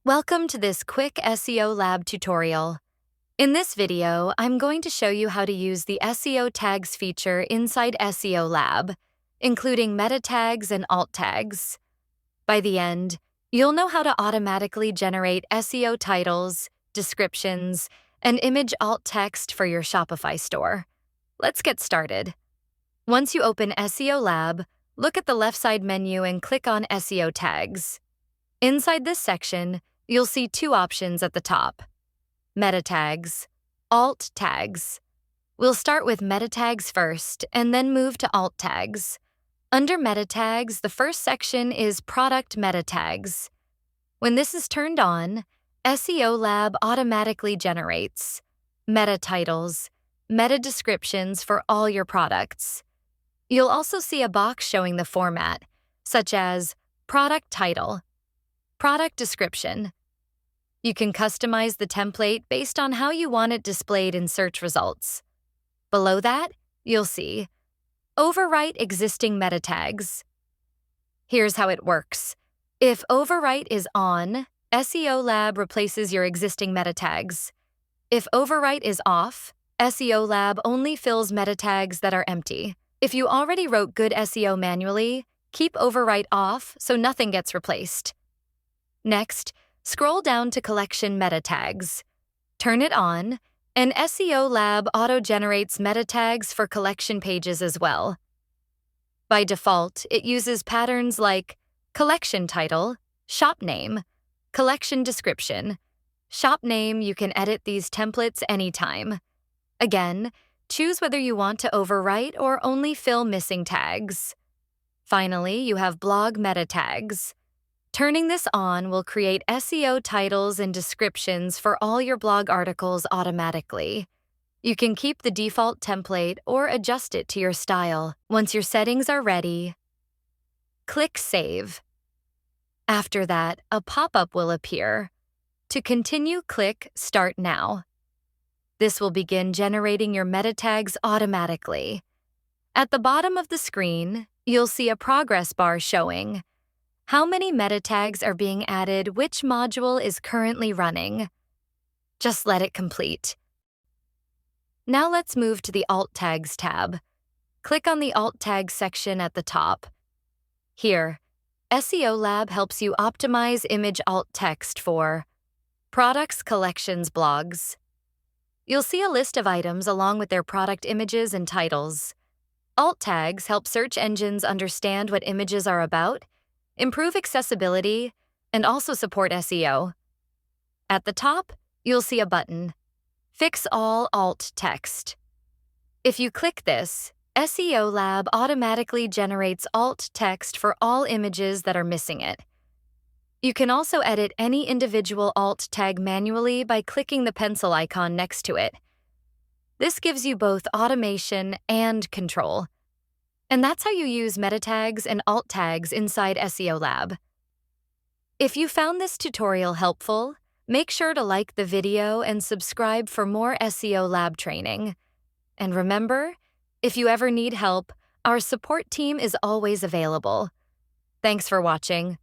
Welcome to this quick SEO Lab tutorial. In this video, I'm going to show you how to use the SEO Tags feature inside SEO Lab, including meta tags and alt tags. By the end, you'll know how to automatically generate SEO titles, descriptions, and image alt text for your Shopify store. Let's get started. Once you open SEO Lab, look at the left side menu and click on SEO Tags. Inside this section, you'll see two options at the top: meta tags, alt tags. We'll start with meta tags first and then move to alt tags. Under meta tags, the first section is product meta tags. When this is turned on, SEO Lab automatically generates meta titles, meta descriptions for all your products. You'll also see a box showing the format, such as product title, product description. You can customize the template based on how you want it displayed in search results. Below that, you'll see overwrite existing meta tags. Here's how it works. If overwrite is on, SEO Lab replaces your existing meta tags. If overwrite is off, SEO Lab only fills meta tags that are empty. If you already wrote good SEO manually, keep overwrite off so nothing gets replaced. Next, scroll down to Collection Meta Tags. Turn it on, and SEO Lab auto-generates meta tags for collection pages as well. By default, it uses patterns like collection title, shop name, collection description, shop name. You can edit these templates anytime. Again, choose whether you want to overwrite or only fill missing tags. Finally, you have blog meta tags. Turning this on will create SEO titles and descriptions for all your blog articles automatically. You can keep the default template or adjust it to your style. Once your settings are ready, click Save. After that, a pop-up will appear. To continue, click Start Now. This will begin generating your meta tags automatically. At the bottom of the screen, you'll see a progress bar showing how many meta tags are being added, which module is currently running. Just let it complete. Now let's move to the Alt Tags tab. Click on the Alt Tags section at the top. Here, SEO Lab helps you optimize image alt text for products, collections, blogs. You'll see a list of items along with their product images and titles. Alt tags help search engines understand what images are about, improve accessibility, and also support SEO. At the top, you'll see a button, Fix All Alt Text. If you click this, SEO Lab automatically generates alt text for all images that are missing it. You can also edit any individual alt tag manually by clicking the pencil icon next to it. This gives you both automation and control. And that's how you use meta tags and alt tags inside SEO Lab. If you found this tutorial helpful, make sure to like the video and subscribe for more SEO Lab training. And remember, if you ever need help, our support team is always available. Thanks for watching.